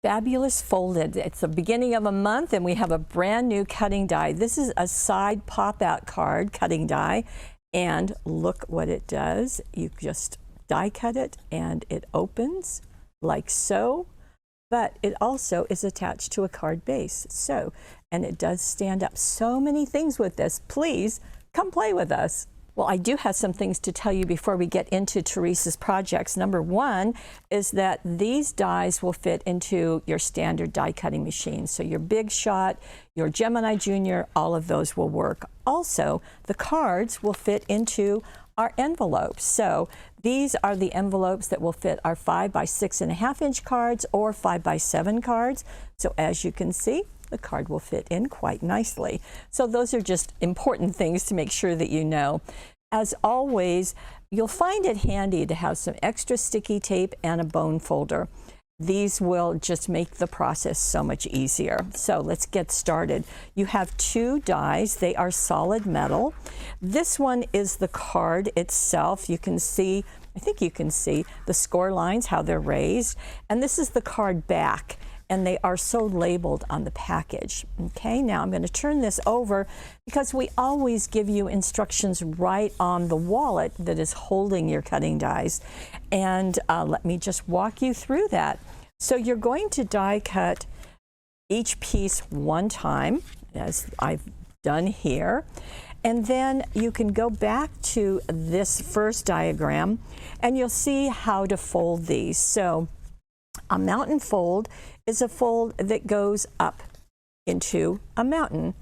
Fabulous Folded. It's the beginning of a month and we have a brand new cutting die. This is a side pop-out card cutting die, and look what it does. You just die cut it and it opens like so, but it also is attached to a card base. So, and it does stand up. So many things with this. Please come play with us. Well, I do have some things to tell you before we get into Teresa's projects. Number one is that these dies will fit into your standard die cutting machine. So your Big Shot, your Gemini Junior, all of those will work. Also, the cards will fit into our envelopes. So these are the envelopes that will fit our 5 by 6.5 inch cards or 5 by 7 cards. So as you can see, the card will fit in quite nicely. So those are just important things to make sure that you know. As always, you'll find it handy to have some extra sticky tape and a bone folder. These will just make the process so much easier. So let's get started. You have two dies. They are solid metal. This one is the card itself. You can see, I think you can see the score lines, how they're raised. And this is the card back, and they are so labeled on the package. Okay, now I'm going to turn this over because we always give you instructions right on the wallet that is holding your cutting dies. And let me just walk you through that. So you're going to die cut each piece one time, as I've done here. And then you can go back to this first diagram and you'll see how to fold these. So a mountain fold is a fold that goes up into a mountain.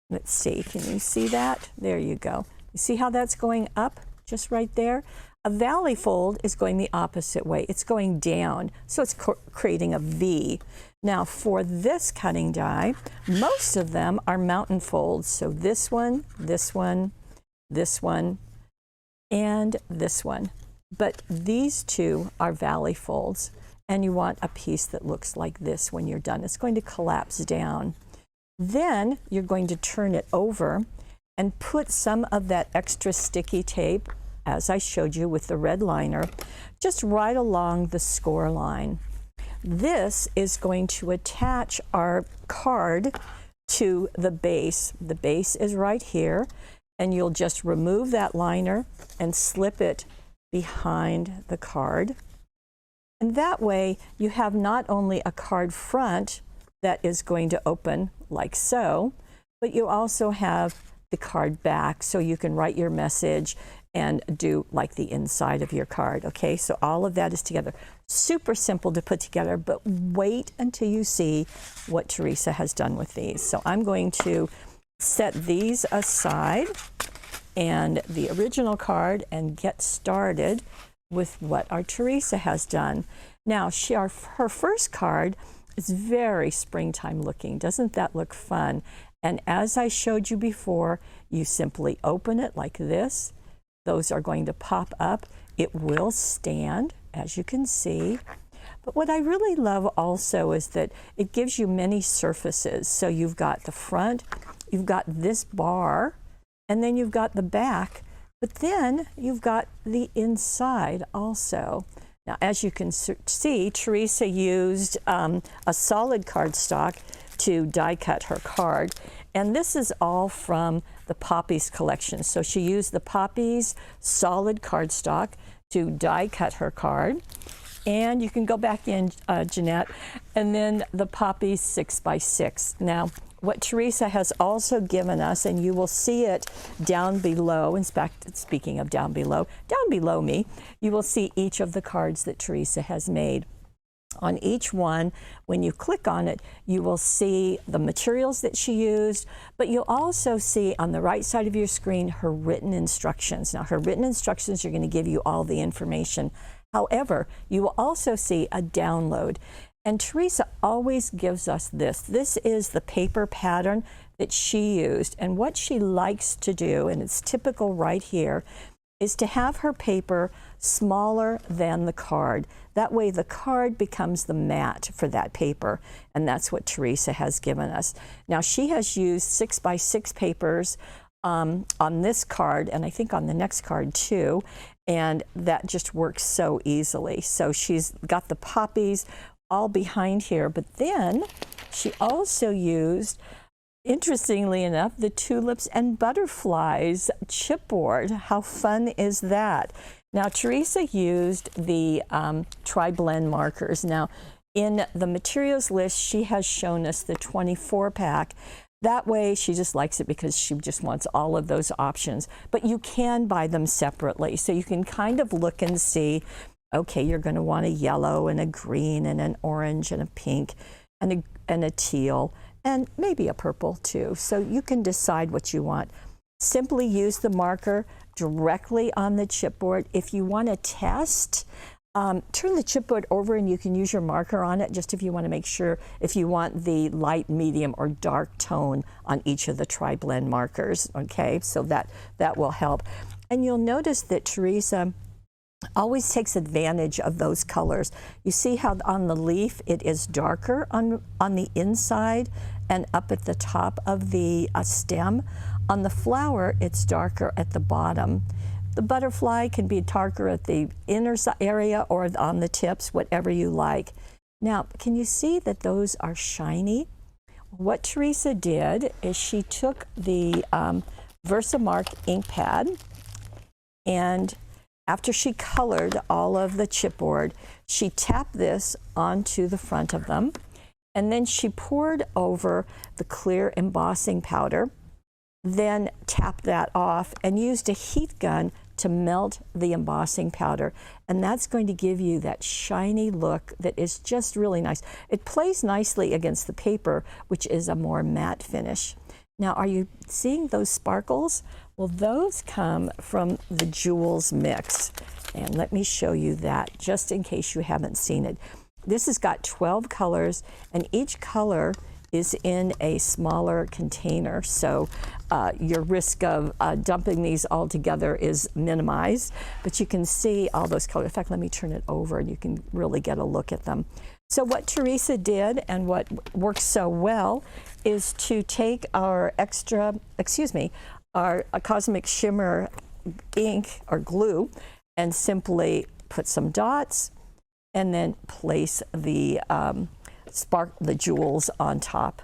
Let's see, can you see that? There you go. You see how that's going up just right there? A valley fold is going the opposite way. It's going down, so it's creating a V. Now for this cutting die, most of them are mountain folds. So this one, this one, this one, and this one. But these two are valley folds. And you want a piece that looks like this when you're done. It's going to collapse down. Then you're going to turn it over and put some of that extra sticky tape, as I showed you with the red liner, just right along the score line. This is going to attach our card to the base. The base is right here, and you'll just remove that liner and slip it behind the card. And that way you have not only a card front that is going to open like so, but you also have the card back so you can write your message and do like the inside of your card. Okay, so all of that is together. Super simple to put together, but wait until you see what Teresa has done with these. So I'm going to set these aside and the original card and get started with what our Teresa has done. Now, her first card is very springtime looking. Doesn't that look fun? And as I showed you before, you simply open it like this. Those are going to pop up. It will stand, as you can see. But what I really love also is that it gives you many surfaces. So you've got the front, you've got this bar, and then you've got the back. But then you've got the inside also. Now, as you can see, Teresa used a solid cardstock to die cut her card. And this is all from the Poppies collection. So she used the Poppies solid cardstock to die cut her card. And you can go back in, Jeanette, and then the Poppies 6 by 6. Now, what Teresa has also given us, and you will see it down below, in fact, speaking of down below me, you will see each of the cards that Teresa has made. On each one, when you click on it, you will see the materials that she used, but you'll also see on the right side of your screen her written instructions. Now, her written instructions are going to give you all the information. However, you will also see a download. And Teresa always gives us this. This is the paper pattern that she used. And what she likes to do, and it's typical right here, is to have her paper smaller than the card. That way the card becomes the mat for that paper. And that's what Teresa has given us. Now she has used 6 by 6 papers on this card, and I think on the next card too. And that just works so easily. So she's got the Poppies all behind here. But then she also used, interestingly enough, the tulips and butterflies chipboard. How fun is that? Now, Teresa used the tri-blend markers. Now, in the materials list, she has shown us the 24-pack. That way, she just likes it because she just wants all of those options. But you can buy them separately. So you can kind of look and see, okay, you're going to want a yellow and a green and an orange and a pink and a teal and maybe a purple too. So you can decide what you want. Simply use the marker directly on the chipboard. If you want to test, turn the chipboard over and you can use your marker on it just if you want to make sure if you want the light, medium, or dark tone on each of the tri-blend markers, okay? So that will help. And you'll notice that Teresa always takes advantage of those colors. You see how on the leaf it is darker on the inside and up at the top of the stem. On the flower, it's darker at the bottom. The butterfly can be darker at the inner area or on the tips, whatever you like. Now, can you see that those are shiny? What Teresa did is she took the Versamark ink pad, and after she colored all of the chipboard, she tapped this onto the front of them, and then she poured over the clear embossing powder, then tapped that off and used a heat gun to melt the embossing powder. And that's going to give you that shiny look that is just really nice. It plays nicely against the paper, which is a more matte finish. Now, are you seeing those sparkles? Well, those come from the jewels mix. And let me show you that just in case you haven't seen it. This has got 12 colors, and each color is in a smaller container, so your risk of dumping these all together is minimized, but you can see all those colors. In fact, let me turn it over and you can really get a look at them. So what Teresa did and what works so well is to take our our Cosmic Shimmer ink or glue and simply put some dots and then place the jewels on top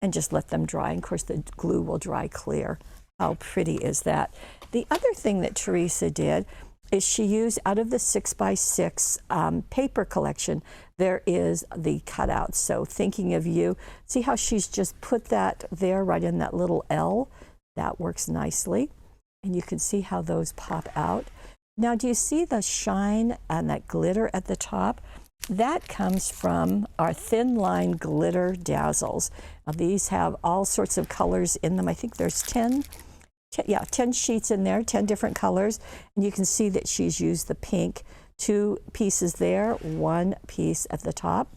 and just let them dry. And of course, the glue will dry clear. How pretty is that? The other thing that Teresa did is she used, out of the 6x6 paper collection, there is the cutouts. So thinking of you, see how she's just put that there right in that little L? That works nicely. And you can see how those pop out. Now, do you see the shine and that glitter at the top? That comes from our thin line glitter dazzles. Now, these have all sorts of colors in them. I think there's 10 sheets in there, 10 different colors. And you can see that she's used the pink, 2 pieces there, 1 piece at the top.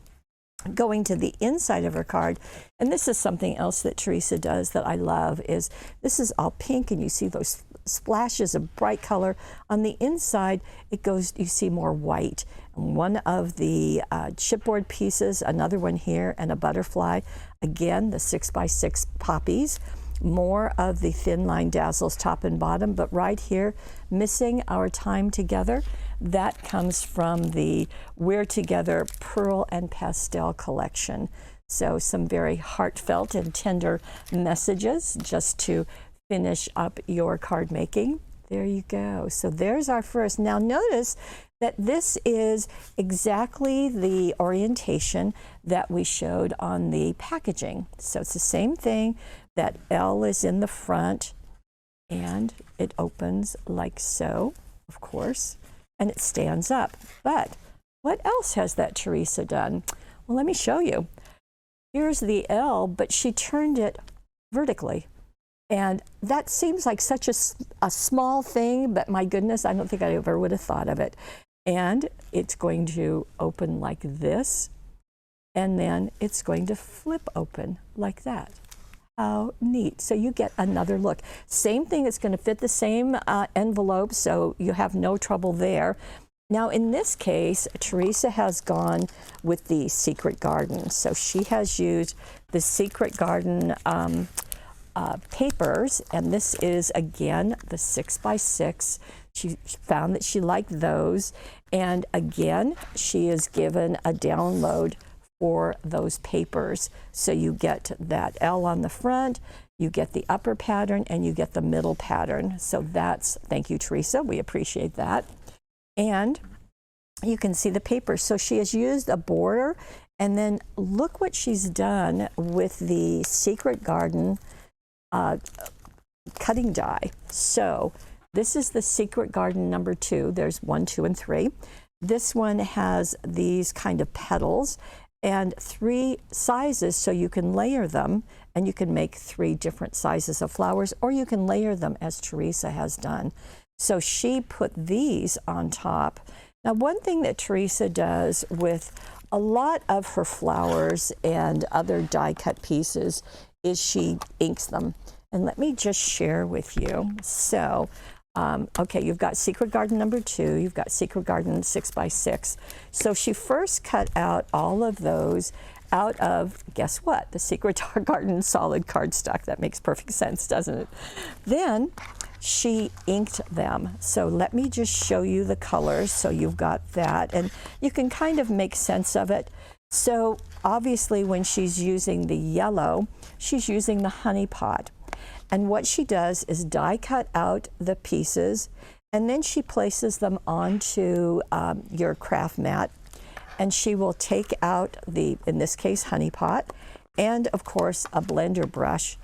Going to the inside of her card, and this is something else that Teresa does that I love, is this is all pink and you see those splashes of bright color. On the inside, it goes, you see more white. And one of the chipboard pieces, another one here, and a butterfly. Again, the 6x6 poppies. More of the thin line dazzles top and bottom, but right here, missing our time together. That comes from the We're Together Pearl and Pastel collection. So some very heartfelt and tender messages just to finish up your card making. There you go. So there's our first. Now notice that this is exactly the orientation that we showed on the packaging. So it's the same thing. That L is in the front and it opens like so, of course, and it stands up. But what else has that Teresa done? Well, let me show you. Here's the L, but she turned it vertically. And that seems like such a small thing, but my goodness, I don't think I ever would have thought of it. And it's going to open like this, and then it's going to flip open like that. How neat. So you get another look. Same thing, it's going to fit the same envelope, so you have no trouble there. Now in this case, Teresa has gone with the Secret Garden. So she has used the Secret Garden papers, and this is again the 6x6. She found that she liked those, and again she is given a download for those papers. So you get that L on the front, you get the upper pattern, and you get the middle pattern. So that's, thank you, Teresa, we appreciate that. And you can see the paper. So she has used a border, and then look what she's done with the Secret Garden cutting die. So this is the Secret Garden number 2. There's 1, 2, and 3. This one has these kind of petals and 3 sizes, so you can layer them, and you can make 3 different sizes of flowers, or you can layer them as Teresa has done. So she put these on top. Now, one thing that Teresa does with a lot of her flowers and other die cut pieces is she inks them. And let me just share with you. So, okay, you've got Secret Garden number 2, you've got Secret Garden 6x6. So she first cut out all of those out of, guess what? The Secret Garden solid cardstock. That makes perfect sense, doesn't it? Then she inked them. So let me just show you the colors. So you've got that, and you can kind of make sense of it. So obviously when she's using the yellow, she's using the honey pot. And what she does is die cut out the pieces, and then she places them onto your craft mat, and she will take out the, in this case, honey pot, and of course a blender brush,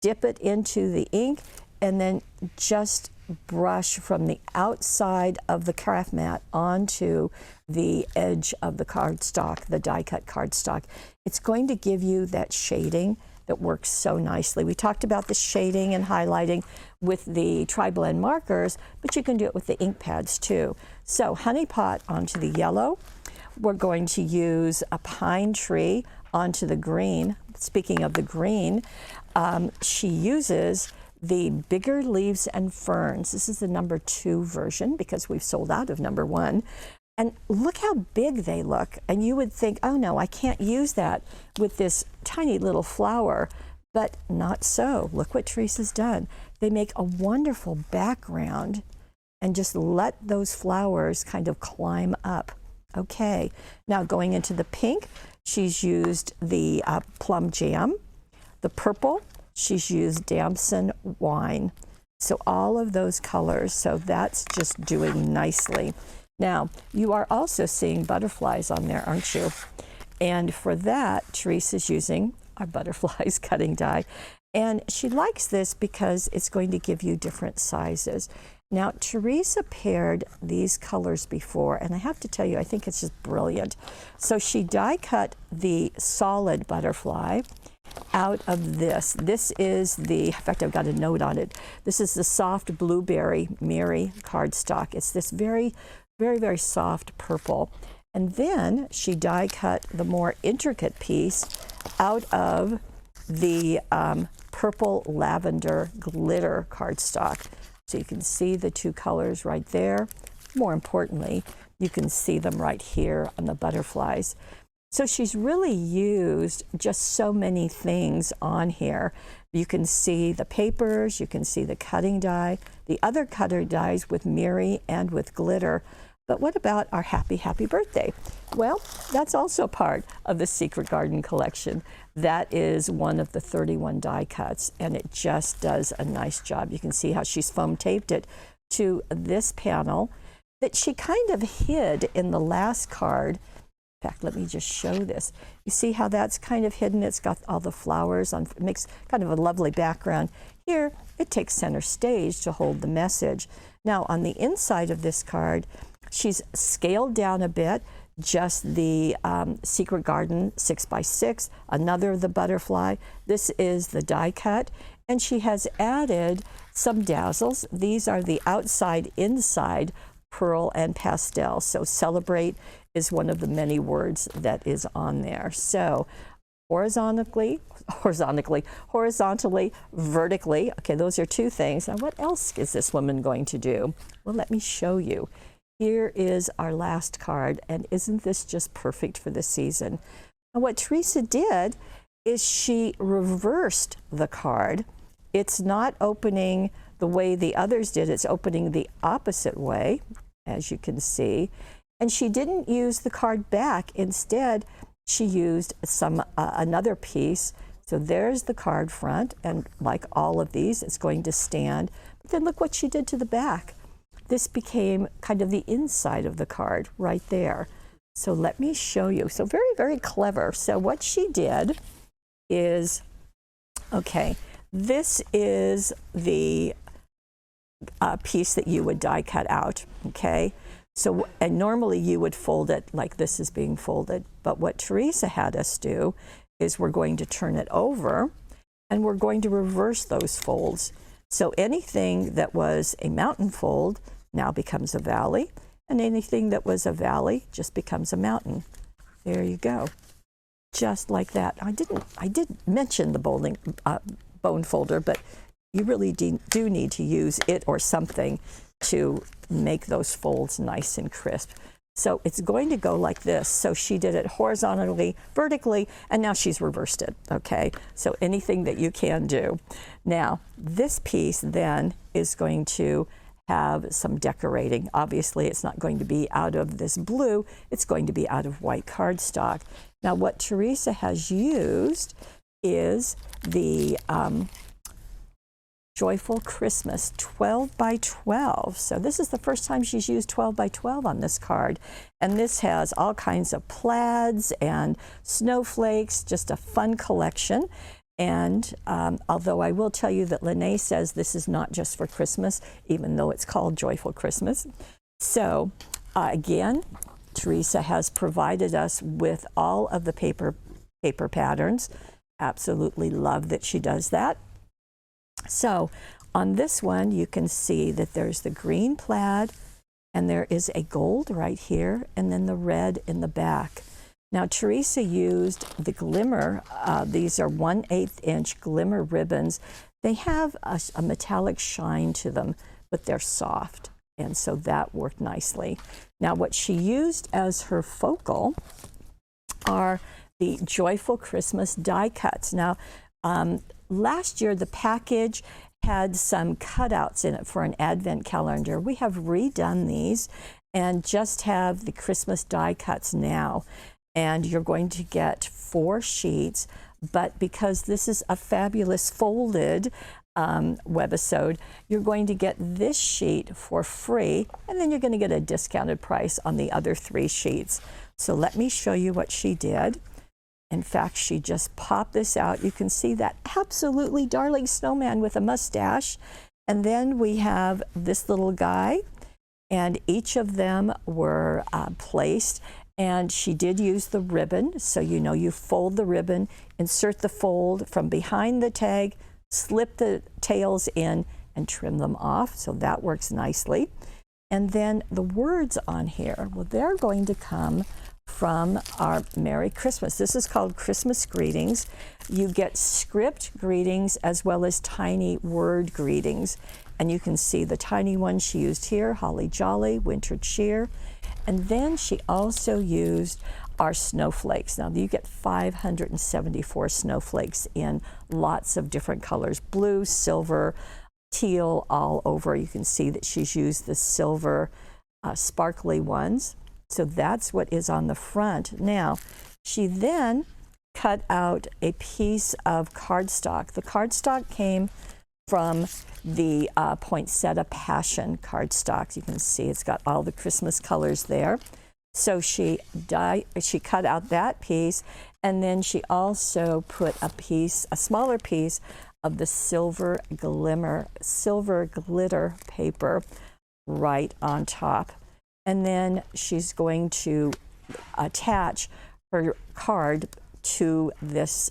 dip it into the ink, and then just brush from the outside of the craft mat onto the edge of the cardstock, the die cut cardstock. It's going to give you that shading that works so nicely. We talked about the shading and highlighting with the tri-blend markers, but you can do it with the ink pads too. So honey pot onto the yellow. We're going to use a pine tree onto the green. Speaking of the green, she uses the bigger leaves and ferns. This is the number 2 version because we've sold out of number 1. And look how big they look. And you would think, oh no, I can't use that with this tiny little flower, but not so. Look what Teresa's done. They make a wonderful background, and just let those flowers kind of climb up. Okay, now going into the pink, she's used the plum jam. The purple, she's used damson wine. So all of those colors, so that's just doing nicely. Now, you are also seeing butterflies on there, aren't you? And for that, Teresa's using our butterflies cutting die. And she likes this because it's going to give you different sizes. Now, Teresa paired these colors before, and I have to tell you, I think it's just brilliant. So she die cut the solid butterfly out of this. This is the, in fact, I've got a note on it. This is the soft blueberry Mary cardstock. It's this very soft purple. And then she die cut the more intricate piece out of the purple lavender glitter cardstock. So you can see the 2 colors right there. More importantly, you can see them right here on the butterflies. So she's really used just so many things on here. You can see the papers, you can see the cutting die, the other cutter dies with Mary and with glitter. But what about our happy, happy birthday? Well, that's also part of the Secret Garden collection. That is one of the 31 die cuts, and it just does a nice job. You can see how she's foam taped it to this panel that she kind of hid in the last card. In fact, let me just show this. You see how that's kind of hidden? It's got all the flowers on, it makes kind of a lovely background. Here, it takes center stage to hold the message. Now, on the inside of this card, she's scaled down a bit, just the Secret Garden 6x6, another of the butterfly. This is the die cut, and she has added some dazzles. These are the outside, inside pearl and pastel. So celebrate is one of the many words that is on there. So horizontally, vertically. Okay, those are 2 things. Now, what else is this woman going to do? Well, let me show you. Here is our last card, and isn't this just perfect for the season? And what Teresa did is she reversed the card. It's not opening the way the others did, it's opening the opposite way, as you can see. And she didn't use the card back. Instead, she used another piece. So there's the card front, and like all of these, it's going to stand. But then look what she did to the back. This became kind of the inside of the card right there. So let me show you. So very, very clever. So what she did is, okay, this is the piece that you would die cut out, okay? So, and normally you would fold it like this is being folded, but what Teresa had us do is we're going to turn it over and we're going to reverse those folds. So anything that was a mountain fold now becomes a valley, and anything that was a valley just becomes a mountain. There you go. Just like that. I did mention the bone folder, but you really do need to use it or something to make those folds nice and crisp. So it's going to go like this. So she did it horizontally, vertically, and now she's reversed it, okay? So anything that you can do. Now, this piece then is going to have some decorating. Obviously, it's not going to be out of this blue, it's going to be out of white cardstock. Now, what Teresa has used is the Joyful Christmas 12 by 12. So this is the first time she's used 12 by 12 on this card. And this has all kinds of plaids and snowflakes, just a fun collection. And although I will tell you that Lene says this is not just for Christmas, even though it's called Joyful Christmas. So again, Teresa has provided us with all of the paper patterns. Absolutely love that she does that. So on this one, you can see that there's the green plaid, and there is a gold right here, and then the red in the back. Now, Teresa used the glimmer. These are 1/8 inch glimmer ribbons. They have a metallic shine to them, but they're soft, and so that worked nicely. Now, what she used as her focal are the Joyful Christmas die cuts. Now, last year, the package had some cutouts in it for an advent calendar. We have redone these and just have the Christmas die cuts now. And you're going to get 4 sheets, but because this is a fabulous folded webisode, you're going to get this sheet for free, and then you're going to get a discounted price on the other 3 sheets. So let me show you what she did. In fact, she just popped this out. You can see that absolutely darling snowman with a mustache. And then we have this little guy, and each of them were placed. And she did use the ribbon. So you know, you fold the ribbon, insert the fold from behind the tag, slip the tails in, and trim them off. So that works nicely. And then the words on here, well, they're going to come from our Merry Christmas. This is called Christmas Greetings. You get script greetings as well as tiny word greetings. And you can see the tiny one she used here, Holly Jolly, Winter Cheer. And then she also used our snowflakes. Now you get 574 snowflakes in lots of different colors, blue, silver, teal, all over. You can see that she's used the silver sparkly ones. So that's what is on the front. Now, she then cut out a piece of cardstock. The cardstock came from the Poinsettia Passion cardstock. You can see it's got all the Christmas colors there. So she cut out that piece, and then she also put a smaller piece of the silver glitter paper right on top. And then she's going to attach her card to this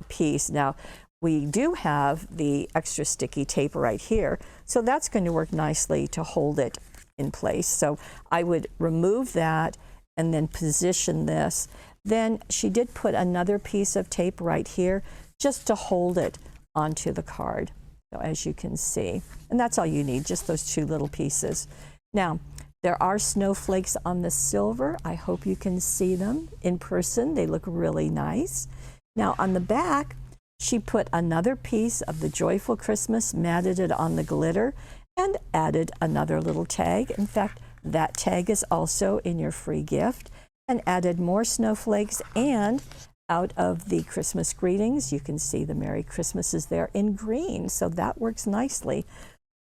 piece. Now, we do have the extra sticky tape right here, so that's going to work nicely to hold it in place. So I would remove that and then position this. Then she did put another piece of tape right here just to hold it onto the card, so as you can see. And that's all you need, just those 2 little pieces. Now, there are snowflakes on the silver. I hope you can see them in person. They look really nice. Now on the back, she put another piece of the Joyful Christmas, matted it on the glitter, and added another little tag. In fact, that tag is also in your free gift. and added more snowflakes. And out of the Christmas greetings, you can see the Merry Christmas is there in green, so that works nicely.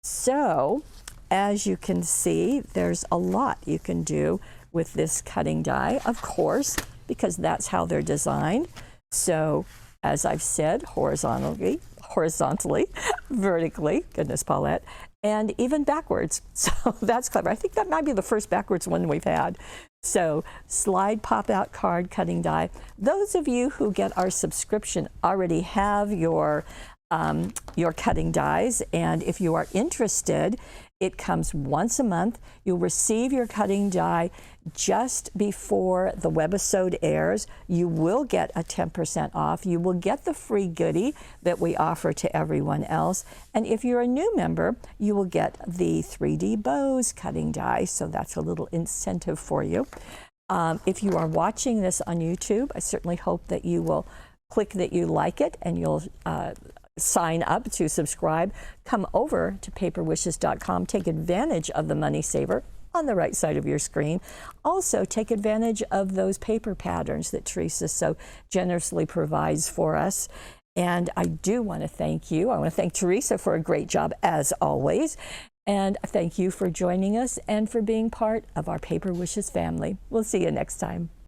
So as you can see, there's a lot you can do with this cutting die, of course, because that's how they're designed. So as I've said, horizontally, vertically, goodness Paulette, and even backwards. So that's clever. I think that might be the first backwards one we've had. So slide pop-out card cutting die. Those of you who get our subscription already have your cutting dies, and if you are interested, it comes once a month. You'll receive your cutting die just before the webisode airs. You will get a 10% off. You will get the free goodie that we offer to everyone else. And if you're a new member, you will get the 3D bows cutting die. So that's a little incentive for you. If you are watching this on YouTube, I certainly hope that you will click that you like it, and you'll sign up to subscribe. Come over to paperwishes.com. Take advantage of the Money Saver on the right side of your screen. Also, take advantage of those paper patterns that Teresa so generously provides for us. And I do want to thank you. I want to thank Teresa for a great job as always. And thank you for joining us and for being part of our Paper Wishes family. We'll see you next time.